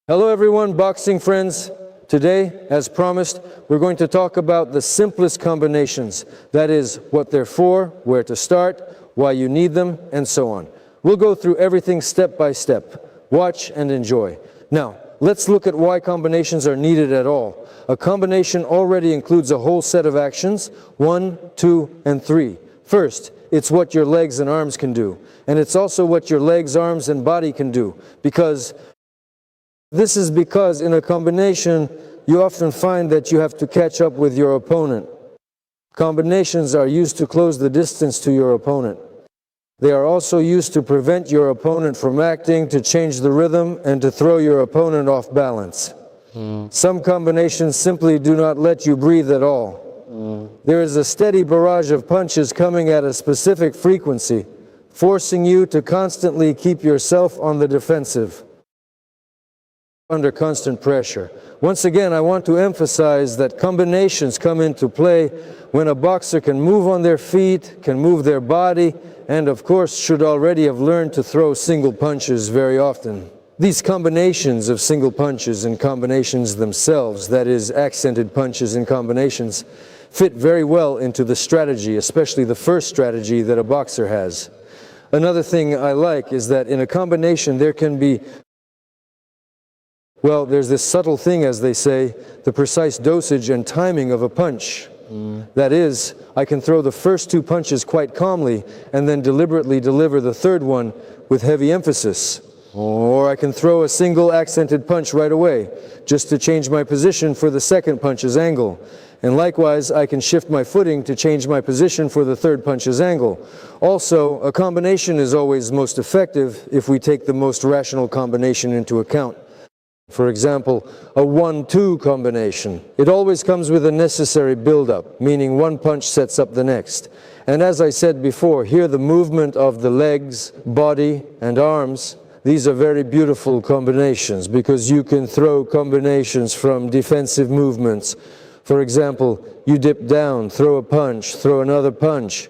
Hello everyone, boxing friends. Today, as promised, we're going to talk about the simplest combinations. That is, what they're for, where to start, why you need them, and so on. We'll go through everything step by step. Watch and enjoy. Now, let's look at why combinations are needed at all. A combination already includes a whole set of actions, 1, 2, and 3. First, it's what your legs and arms can do. And it's also what your legs, arms, and body can do. This is because in a combination, you often find that you have to catch up with your opponent. Combinations are used to close the distance to your opponent. They are also used to prevent your opponent from acting, to change the rhythm, and to throw your opponent off balance. Some combinations simply do not let you breathe at all. There is a steady barrage of punches coming at a specific frequency, forcing you to constantly keep yourself on the defensive, under constant pressure. Once again, I want to emphasize that combinations come into play when a boxer can move on their feet, can move their body, and of course should already have learned to throw single punches very often. These combinations of single punches and combinations themselves, that is, accented punches and combinations, fit very well into the strategy, especially the first strategy that a boxer has. Another thing I like is that in a combination there can be, well, there's this subtle thing, as they say, the precise dosage and timing of a punch. That is, I can throw the first two punches quite calmly and then deliberately deliver the third one with heavy emphasis. Or I can throw a single accented punch right away, just to change my position for the second punch's angle. And likewise, I can shift my footing to change my position for the third punch's angle. Also, a combination is always most effective if we take the most rational combination into account. For example, a 1-2 combination. It always comes with a necessary build-up, meaning one punch sets up the next. And as I said before, here the movement of the legs, body, and arms, these are very beautiful combinations because you can throw combinations from defensive movements. For example, you dip down, throw a punch, throw another punch.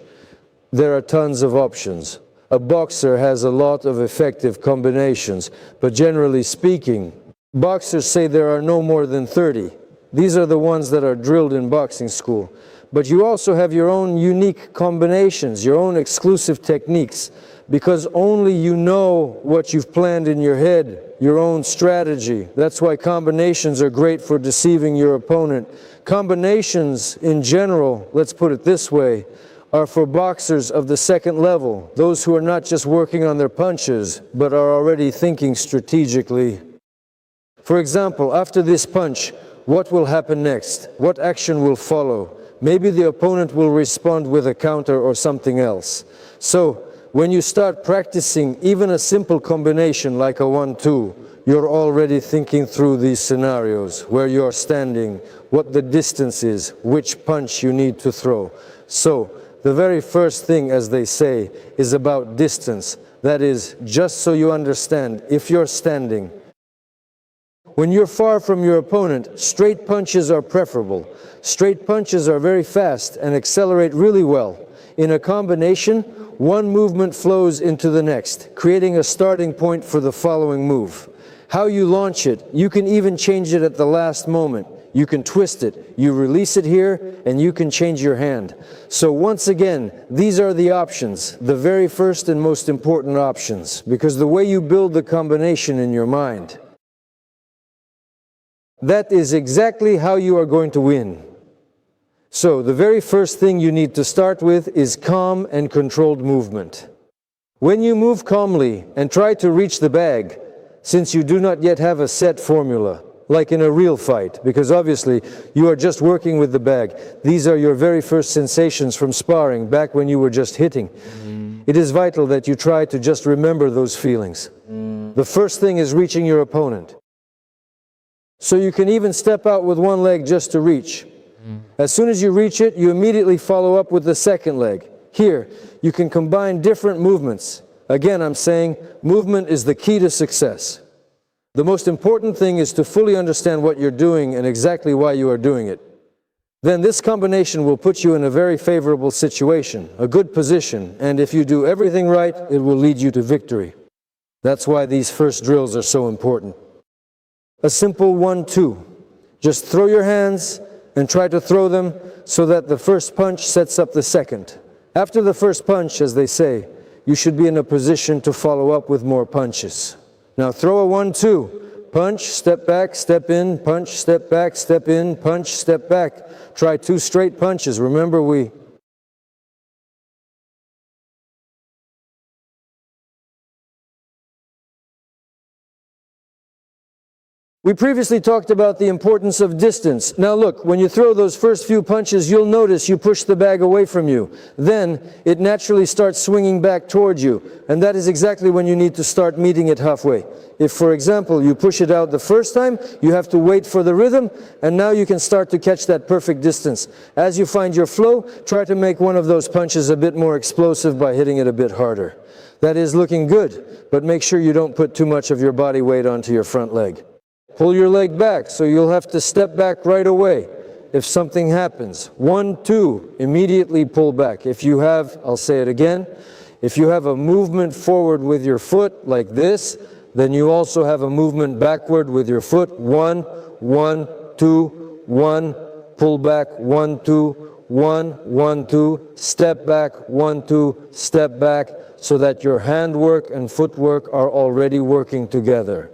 There are tons of options. A boxer has a lot of effective combinations, but generally speaking, boxers say there are no more than 30. These are the ones that are drilled in boxing school. But you also have your own unique combinations, your own exclusive techniques, because only you know what you've planned in your head, your own strategy. That's why combinations are great for deceiving your opponent. Combinations in general, let's put it this way, are for boxers of the second level, those who are not just working on their punches, but are already thinking strategically. For example, after this punch, what will happen next? What action will follow? Maybe the opponent will respond with a counter or something else. So, when you start practicing even a simple combination like a 1-2, you're already thinking through these scenarios, where you're standing, what the distance is, which punch you need to throw. So, the very first thing, as they say, is about distance. That is, just so you understand, if you're standing, when you're far from your opponent, straight punches are preferable. Straight punches are very fast and accelerate really well. In a combination, one movement flows into the next, creating a starting point for the following move. How you launch it, you can even change it at the last moment. You can twist it, you release it here, and you can change your hand. So once again, these are the options, the very first and most important options, because the way you build the combination in your mind, that is exactly how you are going to win. So, the very first thing you need to start with is calm and controlled movement. When you move calmly and try to reach the bag, since you do not yet have a set formula, like in a real fight, because obviously you are just working with the bag. These are your very first sensations from sparring, back when you were just hitting. It is vital that you try to just remember those feelings. The first thing is reaching your opponent. So you can even step out with one leg just to reach. As soon as you reach it, you immediately follow up with the second leg. Here, you can combine different movements. Again, I'm saying movement is the key to success. The most important thing is to fully understand what you're doing and exactly why you are doing it. Then this combination will put you in a very favorable situation, a good position, and if you do everything right, it will lead you to victory. That's why these first drills are so important. a simple 1-2. Just throw your hands and try to throw them so that the first punch sets up the second. After the first punch, as they say, you should be in a position to follow up with more punches. Now throw a 1-2. Punch, step back, step in, punch, step back, step in, punch, step back. Try 2 straight punches. Remember, We previously talked about the importance of distance. Now look, when you throw those first few punches, you'll notice you push the bag away from you. Then it naturally starts swinging back towards you. And that is exactly when you need to start meeting it halfway. If, for example, you push it out the first time, you have to wait for the rhythm, and now you can start to catch that perfect distance. As you find your flow, try to make one of those punches a bit more explosive by hitting it a bit harder. That is looking good, but make sure you don't put too much of your body weight onto your front leg. Pull your leg back, so you'll have to step back right away if something happens. 1-2, immediately pull back. If you have, I'll say it again, if you have a movement forward with your foot like this, then you also have a movement backward with your foot. 1, 1, 2, 1, pull back, 1, 2, 1, 1, 2, step back, 1, 2, step back, so that your handwork and footwork are already working together.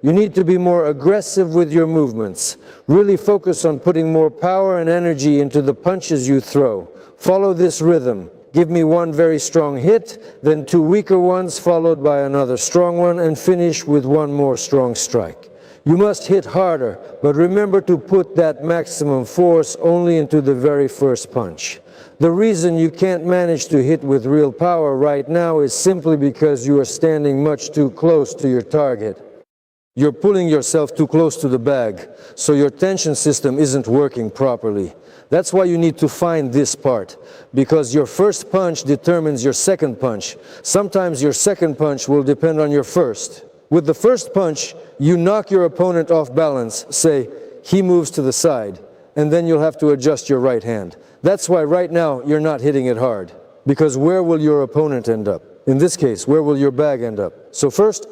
You need to be more aggressive with your movements. Really focus on putting more power and energy into the punches you throw. Follow this rhythm. Give me 1 very strong hit, then 2 weaker ones, followed by another strong one, and finish with 1 more strong strike. You must hit harder, but remember to put that maximum force only into the very first punch. The reason you can't manage to hit with real power right now is simply because you are standing much too close to your target. You're pulling yourself too close to the bag, so your tension system isn't working properly. That's why you need to find this part, because your first punch determines your second punch. Sometimes your second punch will depend on your first. With the first punch, you knock your opponent off balance, say, he moves to the side, and then you'll have to adjust your right hand. That's why right now you're not hitting it hard, because where will your opponent end up? In this case, where will your bag end up? So first,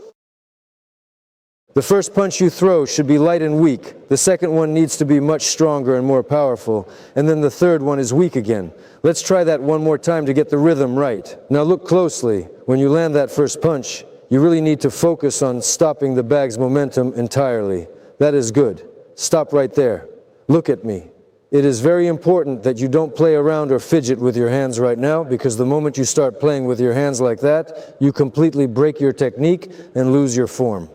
the first punch you throw should be light and weak. The second one needs to be much stronger and more powerful. And then the third one is weak again. Let's try that one more time to get the rhythm right. Now look closely. When you land that first punch, you really need to focus on stopping the bag's momentum entirely. That is good. Stop right there. Look at me. It is very important that you don't play around or fidget with your hands right now, because the moment you start playing with your hands like that, you completely break your technique and lose your form.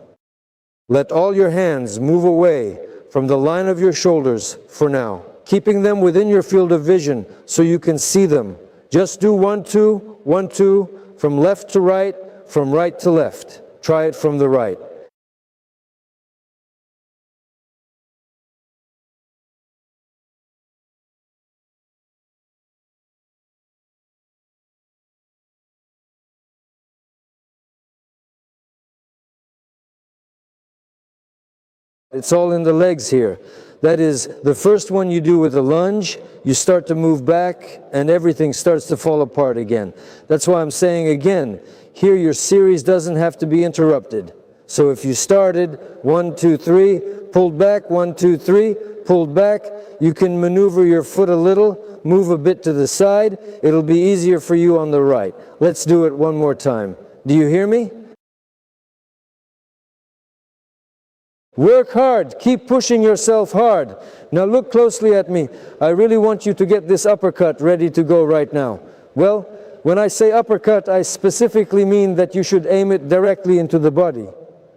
Let all your hands move away from the line of your shoulders for now, keeping them within your field of vision so you can see them. Just do 1-2, 1-2, from left to right, from right to left. Try it from the right. It's all in the legs here. That is, the first one you do with a lunge, you start to move back and everything starts to fall apart again. That's why I'm saying again, here your series doesn't have to be interrupted. So if you started 1, 2, 3, pulled back, 1, 2, 3, pulled back, you can maneuver your foot a little, move a bit to the side. It'll be easier for you on the right. Let's do it one more time. Do you hear me? Work hard. Keep pushing yourself hard. Now look closely at me. I really want you to get this uppercut ready to go right now. Well, when I say uppercut, I specifically mean that you should aim it directly into the body.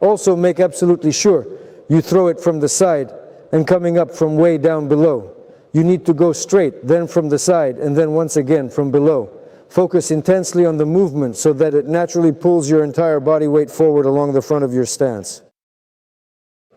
Also make absolutely sure you throw it from the side and coming up from way down below. You need to go straight, then from the side, and then once again from below. Focus intensely on the movement so that it naturally pulls your entire body weight forward along the front of your stance.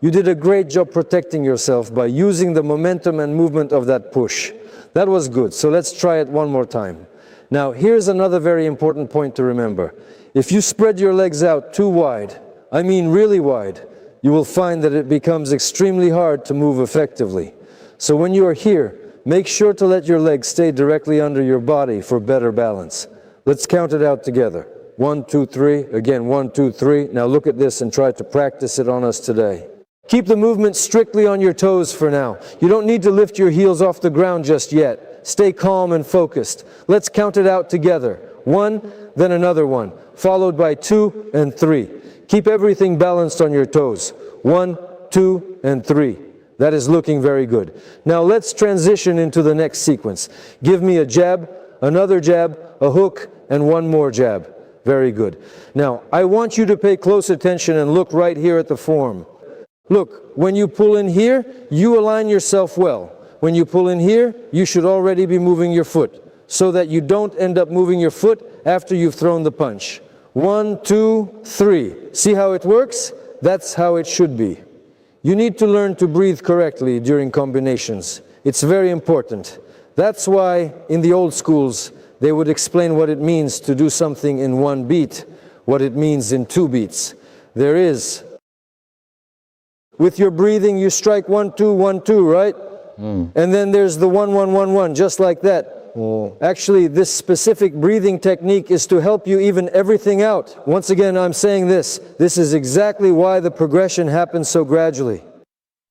You did a great job protecting yourself by using the momentum and movement of that push. That was good, so let's try it one more time. Now, here's another very important point to remember. If you spread your legs out too wide, I mean really wide, you will find that it becomes extremely hard to move effectively. So when you are here, make sure to let your legs stay directly under your body for better balance. Let's count it out together. 1, 2, 3. Again, 1, 2, 3. Now look at this and try to practice it on us today. Keep the movement strictly on your toes for now. You don't need to lift your heels off the ground just yet. Stay calm and focused. Let's count it out together. 1, then another 1, followed by 2 and 3. Keep everything balanced on your toes. 1, 2, and 3. That is looking very good. Now let's transition into the next sequence. Give me a jab, another jab, a hook, and one more jab. Very good. Now, I want you to pay close attention and look right here at the form. Look, when you pull in here, you align yourself well. When you pull in here, you should already be moving your foot, so that you don't end up moving your foot after you've thrown the punch. 1, 2, 3. See how it works? That's how it should be. You need to learn to breathe correctly during combinations. It's very important. That's why in the old schools, they would explain what it means to do something in 1 beat, what it means in 2 beats. There is. With your breathing, you strike 1, 2, 1, 2, right? And then there's the 1, 1, 1, 1, just like that. Actually, this specific breathing technique is to help you even everything out. Once again, I'm saying this. This is exactly why the progression happens so gradually.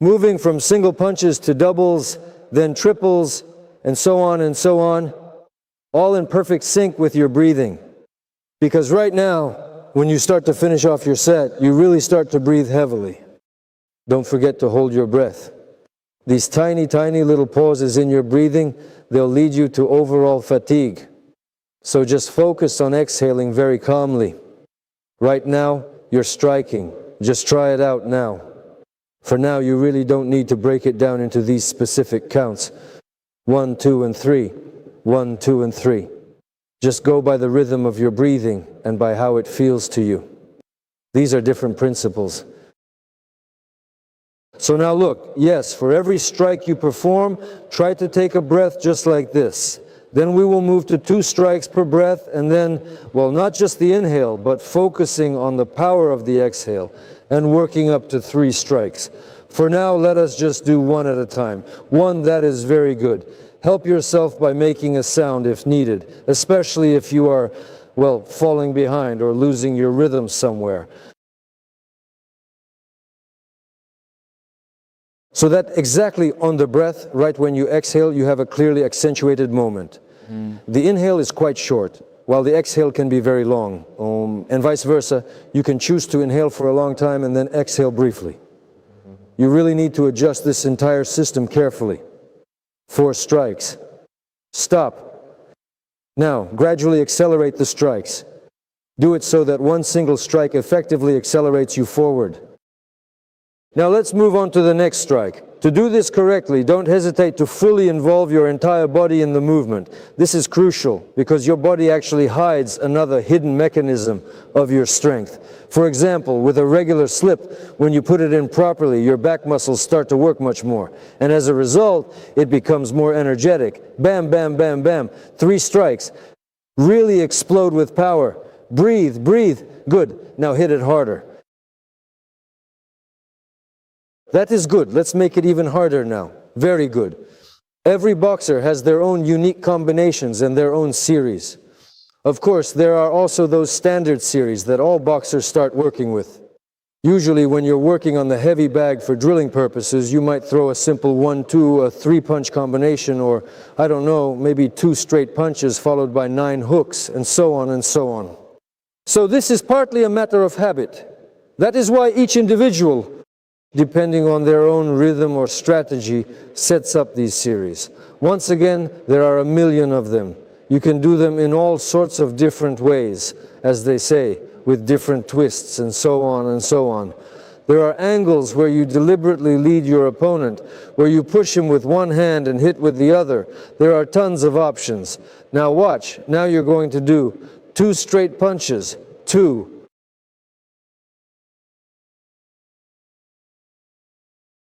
Moving from single punches to doubles, then triples, and so on, all in perfect sync with your breathing. Because right now, when you start to finish off your set, you really start to breathe heavily. Don't forget to hold your breath. These tiny, tiny little pauses in your breathing, they'll lead you to overall fatigue. So just focus on exhaling very calmly. Right now, you're striking. Just try it out now. For now, you really don't need to break it down into these specific counts. 1, 2, and 3. 1, 2, and 3. Just go by the rhythm of your breathing and by how it feels to you. These are different principles. So now look, yes, for every strike you perform, try to take a breath just like this. Then we will move to 2 strikes per breath, and then, well, not just the inhale, but focusing on the power of the exhale and working up to 3 strikes. For now, let us just do 1 at a time. 1, that is very good. Help yourself by making a sound if needed, especially if you are, well, falling behind or losing your rhythm somewhere. So that exactly on the breath, right when you exhale, you have a clearly accentuated moment. The inhale is quite short, while the exhale can be very long. And vice versa, you can choose to inhale for a long time and then exhale briefly. You really need to adjust this entire system carefully. 4 strikes. Stop. Now, gradually accelerate the strikes. Do it so that 1 single strike effectively accelerates you forward. Now let's move on to the next strike. To do this correctly, don't hesitate to fully involve your entire body in the movement. This is crucial because your body actually hides another hidden mechanism of your strength. For example, with a regular slip, when you put it in properly, your back muscles start to work much more. And as a result, it becomes more energetic. Bam, bam, bam, bam. 3 strikes. Really explode with power. Breathe, breathe. Good. Now hit it harder. That is good. Let's make it even harder now. Very good. Every boxer has their own unique combinations and their own series. Of course, there are also those standard series that all boxers start working with. Usually when you're working on the heavy bag for drilling purposes, you might throw a simple 1-2, a 3-punch combination, or, I don't know, maybe 2 straight punches followed by 9 hooks, and so on and so on. So this is partly a matter of habit. That is why each individual, depending on their own rhythm or strategy, sets up these series. Once again, there are a million of them. You can do them in all sorts of different ways, as they say, with different twists and so on and so on. There are angles where you deliberately lead your opponent, where you push him with one hand and hit with the other. There are tons of options. Now watch. Now you're going to do 2 straight punches. 2.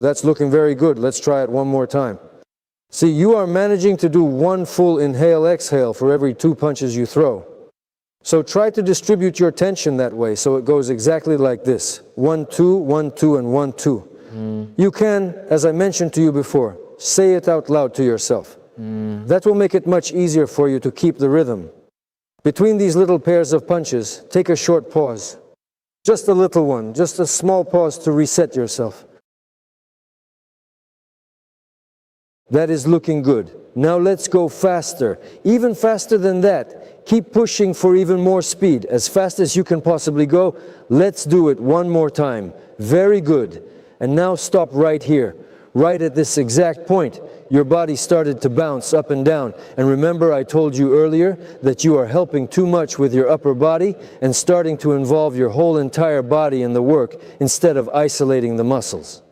That's looking very good. Let's try it one more time. See, you are managing to do 1 full inhale-exhale for every 2 punches you throw. So try to distribute your tension that way so it goes exactly like this. 1, 2, 1, 2, and 1, 2. You can, as I mentioned to you before, say it out loud to yourself. That will make it much easier for you to keep the rhythm. Between these little pairs of punches, take a short pause. Just a little one, just a small pause to reset yourself. That is looking good. Now let's go faster. Even faster than that. Keep pushing for even more speed. As fast as you can possibly go. Let's do it one more time. Very good. And now stop right here. Right at this exact point. Your body started to bounce up and down. And remember, I told you earlier that you are helping too much with your upper body and starting to involve your whole entire body in the work instead of isolating the muscles.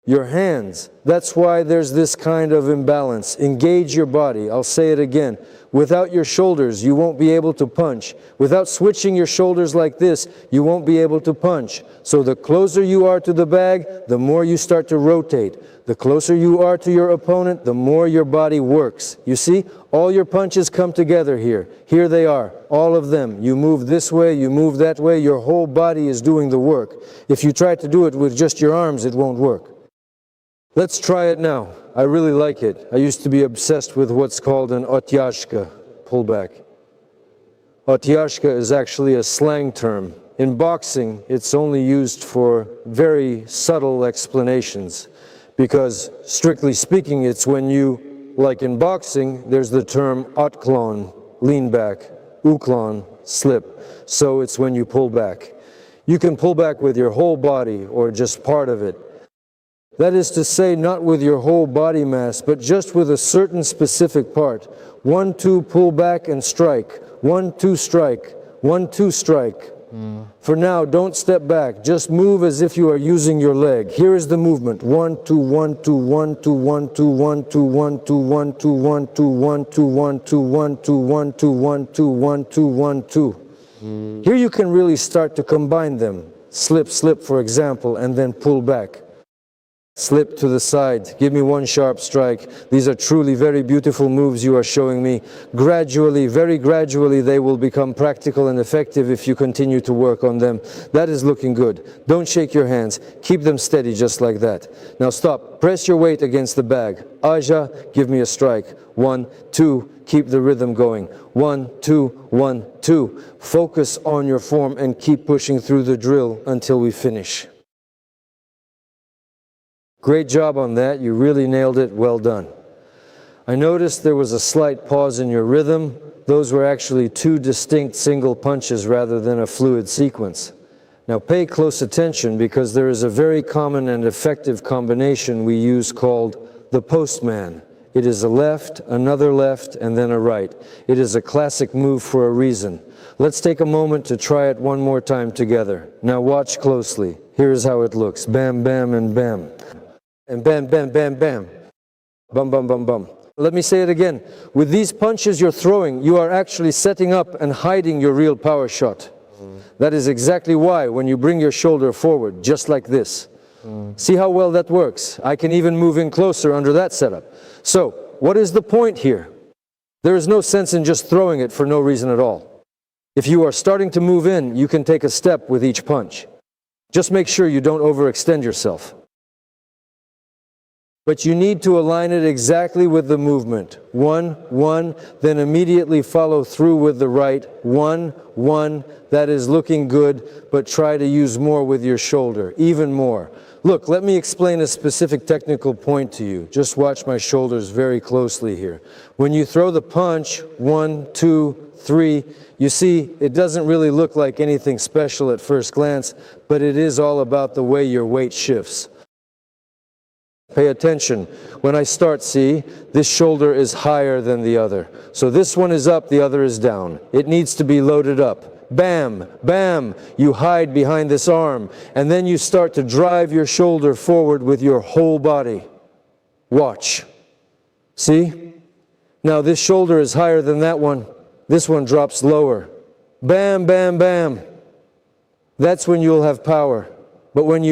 Your hands, that's why there's this kind of imbalance. Engage your body. I'll say it again. Without your shoulders, you won't be able to punch. Without switching your shoulders like this, you won't be able to punch. So the closer you are to the bag, the more you start to rotate. The closer you are to your opponent, the more your body works. You see, all your punches come together here. Here they are, all of them. You move this way, you move that way, your whole body is doing the work. If you try to do it with just your arms, it won't work. Let's try it now. I really like it. I used to be obsessed with what's called an otyazhka, pullback. Otyazhka is actually a slang term. In boxing, it's only used for very subtle explanations. Because, strictly speaking, it's when you, like in boxing, there's the term otklon, lean back, uklon, slip. So it's when you pull back. You can pull back with your whole body or just part of it. That is to say, not with your whole body mass, but just with a certain specific part. 1, 2, pull back and strike. 1, 2, strike. 1, 2, strike. For now, don't step back. Just move as if you are using your leg. Here is the movement. 1, 2, 1, 2, 1, 2, 1, 2, 1, 2, 1, 2, 1, 2, 1, 2, 1, 2, 1, 2, 1, 2, 1, 2, 1, 2, 1, 2, 1, 2. Here you can really start to combine them. Slip, slip, for example, and then pull back. Slip to the side, give me one sharp strike. These are truly very beautiful moves you are showing me. Gradually, very gradually, they will become practical and effective if you continue to work on them. That is looking good. Don't shake your hands. Keep them steady just like that. Now stop. Press your weight against the bag. Aja, give me a strike. 1, 2, keep the rhythm going. 1, 2, 1, 2. Focus on your form and keep pushing through the drill until we finish. Great job on that. You really nailed it. Well done. I noticed there was a slight pause in your rhythm. Those were actually 2 distinct single punches rather than a fluid sequence. Now pay close attention because there is a very common and effective combination we use called the postman. It is a left, another left, and then a right. It is a classic move for a reason. Let's take a moment to try it one more time together. Now watch closely. Here is how it looks. Bam, bam, and bam. And bam, bam, bam, bam. Bum, bum, bum, bum. Let me say it again. With these punches you're throwing, you are actually setting up and hiding your real power shot. That is exactly why when you bring your shoulder forward, just like this. See how well that works? I can even move in closer under that setup. So, what is the point here? There is no sense in just throwing it for no reason at all. If you are starting to move in, you can take a step with each punch. Just make sure you don't overextend yourself. But you need to align it exactly with the movement. 1, 1, then immediately follow through with the right. 1, 1, that is looking good, but try to use more with your shoulder, even more. Look, let me explain a specific technical point to you. Just watch my shoulders very closely here. When you throw the punch, 1, 2, 3, you see, it doesn't really look like anything special at first glance, but it is all about the way your weight shifts. Pay attention. When I start, see, this shoulder is higher than the other. So this one is up, the other is down. It needs to be loaded up. Bam, bam, you hide behind this arm, and then you start to drive your shoulder forward with your whole body. Watch. See? Now this shoulder is higher than that one. This one drops lower. Bam, bam, bam. That's when you'll have power. But when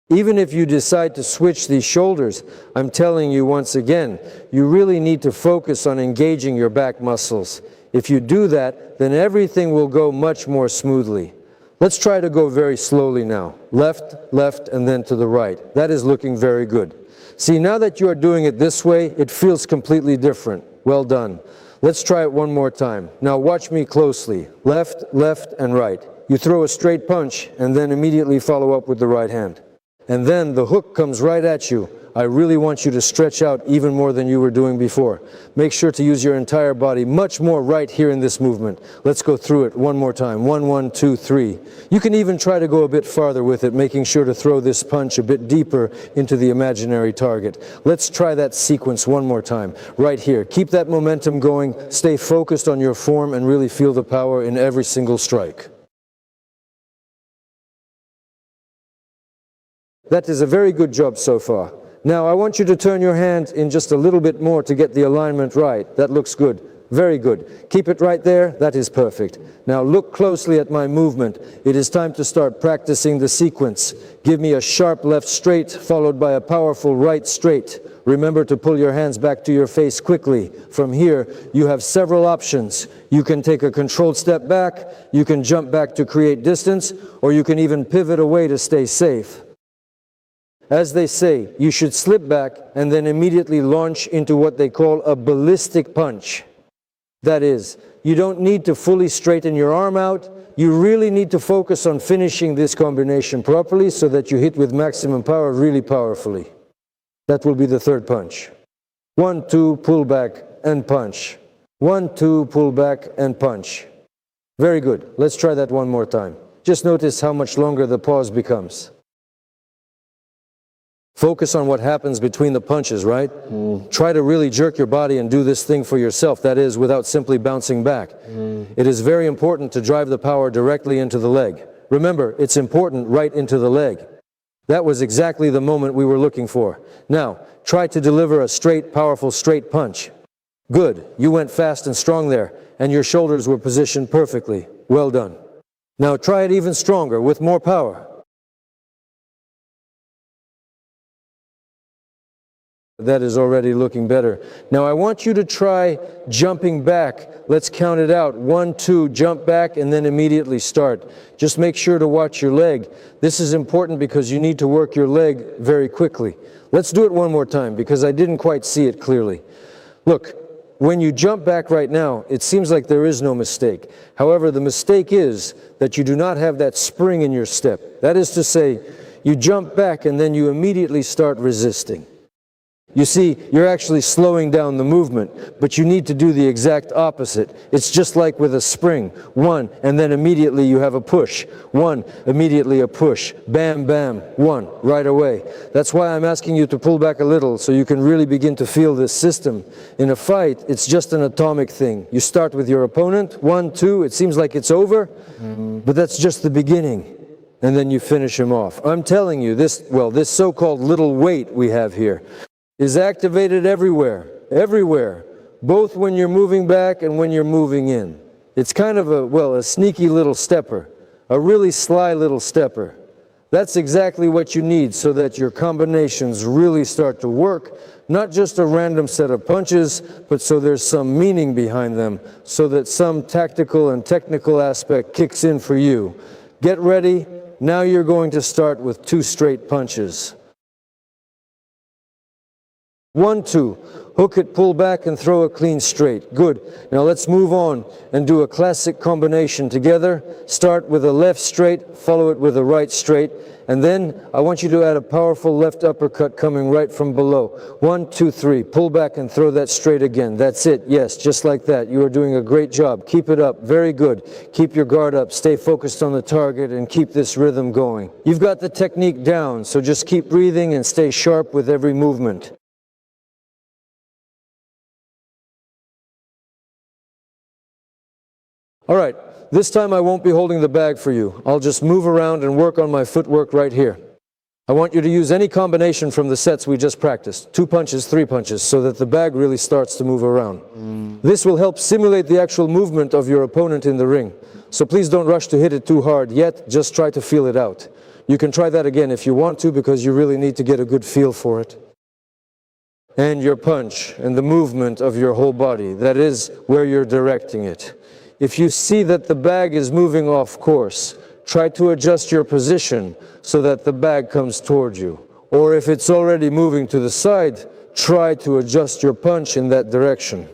even if you decide to switch these shoulders, I'm telling you once again, you really need to focus on engaging your back muscles. If you do that, then everything will go much more smoothly. Let's try to go very slowly now. Left, left, and then to the right. That is looking very good. See, now that you are doing it this way, it feels completely different. Well done. Let's try it one more time. Now watch me closely. Left, left, and right. You throw a straight punch and then immediately follow up with the right hand. And then the hook comes right at you. I really want you to stretch out even more than you were doing before. Make sure to use your entire body much more right here in this movement. Let's go through it one more time. 1, 1, 2, 3. You can even try to go a bit farther with it, making sure to throw this punch a bit deeper into the imaginary target. Let's try that sequence one more time, right here. Keep that momentum going, stay focused on your form, and really feel the power in every single strike. That is a very good job so far. Now I want you to turn your hand in just a little bit more to get the alignment right. That looks good. Very good. Keep it right there. That is perfect. Now look closely at my movement. It is time to start practicing the sequence. Give me a sharp left straight followed by a powerful right straight. Remember to pull your hands back to your face quickly. From here, you have several options. You can take a controlled step back, you can jump back to create distance, or you can even pivot away to stay safe. As they say, you should slip back and then immediately launch into what they call a ballistic punch. That is, you don't need to fully straighten your arm out. You really need to focus on finishing this combination properly so that you hit with maximum power really powerfully. That will be the third punch. 1, 2, pull back and punch. 1, 2, pull back and punch. Very good. Let's try that one more time. Just notice how much longer the pause becomes. Focus on what happens between the punches, right? Try to really jerk your body and do this thing for yourself, that is, without simply bouncing back. It is very important to drive the power directly into the leg. Remember, it's important right into the leg. That was exactly the moment we were looking for. Now, try to deliver a straight, powerful, straight punch. Good. You went fast and strong there, and your shoulders were positioned perfectly. Well done. Now try it even stronger, with more power. That is already looking better. Now I want you to try jumping back. Let's count it out. 1, 2, jump back and then immediately start. Just make sure to watch your leg. This is important because you need to work your leg very quickly. Let's do it one more time because I didn't quite see it clearly. Look, when you jump back right now, it seems like there is no mistake. However, the mistake is that you do not have that spring in your step. That is to say, you jump back and then you immediately start resisting. You see, you're actually slowing down the movement, but you need to do the exact opposite. It's just like with a spring. 1, and then immediately you have a push. 1, immediately a push. Bam, bam, 1, right away. That's why I'm asking you to pull back a little so you can really begin to feel this system. In a fight, it's just an atomic thing. You start with your opponent, 1, 2, it seems like it's over, but that's just the beginning. And then you finish him off. I'm telling you, this so-called little weight we have here is activated everywhere, both when you're moving back and when you're moving in. It's kind of a sneaky little stepper, a really sly little stepper. That's exactly what you need so that your combinations really start to work, not just a random set of punches, but so there's some meaning behind them, so that some tactical and technical aspect kicks in for you. Get ready. Now you're going to start with 2 straight punches. 1, 2, hook it, pull back, and throw a clean straight. Good. Now let's move on and do a classic combination together. Start with a left straight, follow it with a right straight, and then I want you to add a powerful left uppercut coming right from below. 1, 2, 3, pull back and throw that straight again. That's it. Yes, just like that. You are doing a great job. Keep it up. Very good. Keep your guard up. Stay focused on the target and keep this rhythm going. You've got the technique down, so just keep breathing and stay sharp with every movement. All right, this time I won't be holding the bag for you. I'll just move around and work on my footwork right here. I want you to use any combination from the sets we just practiced, 2 punches, 3 punches, so that the bag really starts to move around. This will help simulate the actual movement of your opponent in the ring. So please don't rush to hit it too hard yet, just try to feel it out. You can try that again if you want to, because you really need to get a good feel for it. And your punch and the movement of your whole body, that is where you're directing it. If you see that the bag is moving off course, try to adjust your position so that the bag comes toward you. Or if it's already moving to the side, try to adjust your punch in that direction.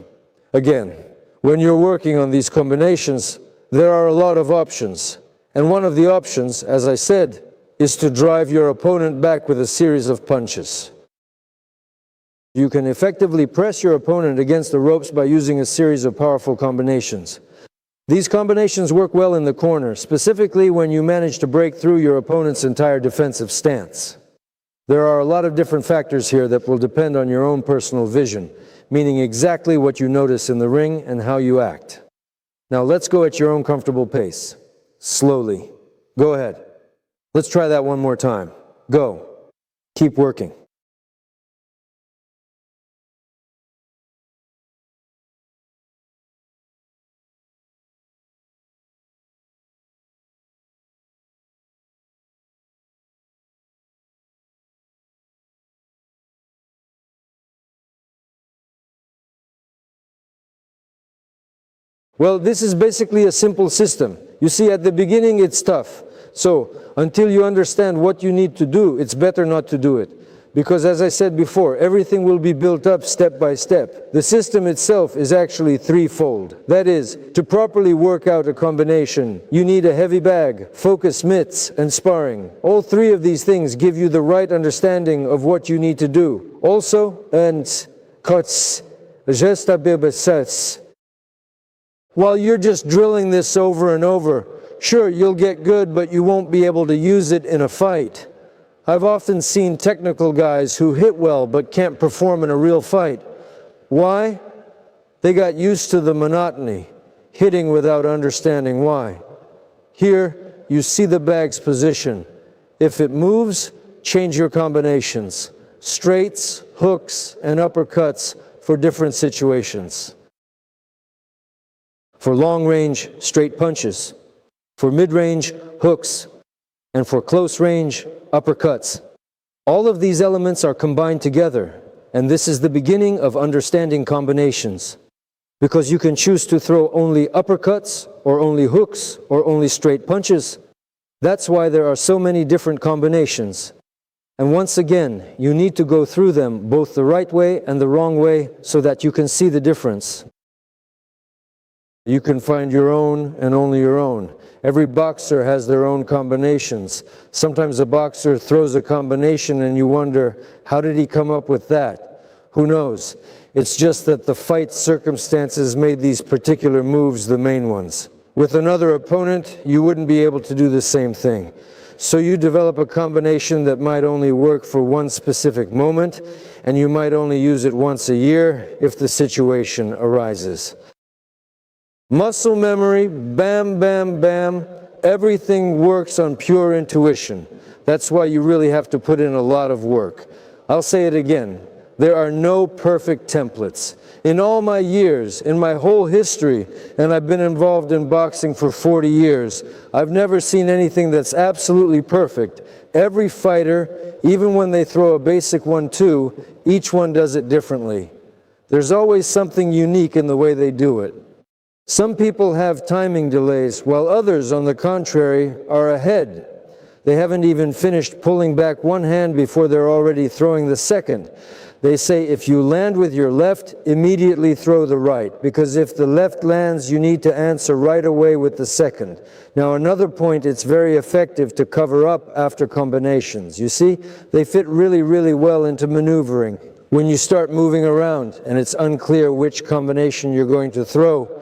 Again, When you're working on these combinations, there are a lot of options. And one of the options, as I said, is to drive your opponent back with a series of punches. You can effectively press your opponent against the ropes by using a series of powerful combinations. These combinations work well in the corner, specifically when you manage to break through your opponent's entire defensive stance. There are a lot of different factors here that will depend on your own personal vision, meaning exactly what you notice in the ring and how you act. Now let's go at your own comfortable pace. Slowly. Go ahead. Let's try that one more time. Go. Keep working. Well, this is basically a simple system. You see, at the beginning it's tough. So, until you understand what you need to do, it's better not to do it. Because as I said before, everything will be built up step by step. The system itself is actually threefold. That is, to properly work out a combination, you need a heavy bag, focus mitts, and sparring. All three of these things give you the right understanding of what you need to do. Also, and cuts, while you're just drilling this over and over, sure, you'll get good, but you won't be able to use it in a fight. I've often seen technical guys who hit well but can't perform in a real fight. Why? They got used to the monotony, hitting without understanding why. Here, you see the bag's position. If it moves, change your combinations. Straights, hooks, and uppercuts for different situations. For long range, straight punches. For mid-range, hooks. And for close range, uppercuts. All of these elements are combined together, and this is the beginning of understanding combinations. Because you can choose to throw only uppercuts, or only hooks, or only straight punches. That's why there are so many different combinations. And once again, you need to go through them both the right way and the wrong way so that you can see the difference. You can find your own and only your own. Every boxer has their own combinations. Sometimes a boxer throws a combination and you wonder, how did he come up with that? Who knows? It's just that the fight circumstances made these particular moves the main ones. With another opponent, you wouldn't be able to do the same thing. So you develop a combination that might only work for one specific moment, and you might only use it once a year if the situation arises. Muscle memory, bam, bam, bam, everything works on pure intuition. That's why you really have to put in a lot of work. I'll say it again, there are no perfect templates. In all my years, in my whole history, and I've been involved in boxing for 40 years, I've never seen anything that's absolutely perfect. Every fighter, even when they throw a basic 1-2, each one does it differently. There's always something unique in the way they do it. Some people have timing delays, while others, on the contrary, are ahead. They haven't even finished pulling back one hand before they're already throwing the second. They say if you land with your left, immediately throw the right, because if the left lands, you need to answer right away with the second. Now, another point, it's very effective to cover up after combinations. You see, they fit really, really well into maneuvering. When you start moving around and it's unclear which combination you're going to throw,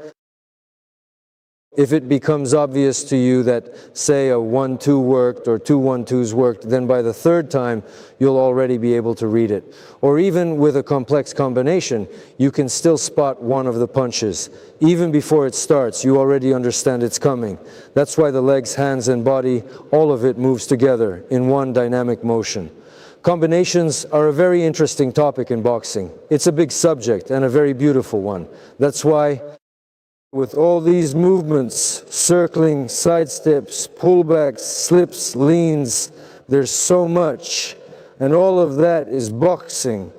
if it becomes obvious to you that, say, a 1-2 worked or 2 1-2s worked, then by the third time, you'll already be able to read it. Or even with a complex combination, you can still spot one of the punches. Even before it starts, you already understand it's coming. That's why the legs, hands, and body, all of it moves together in one dynamic motion. Combinations are a very interesting topic in boxing. It's a big subject and a very beautiful one. That's why with all these movements, circling, side steps, pullbacks, slips, leans, there's so much. And all of that is boxing.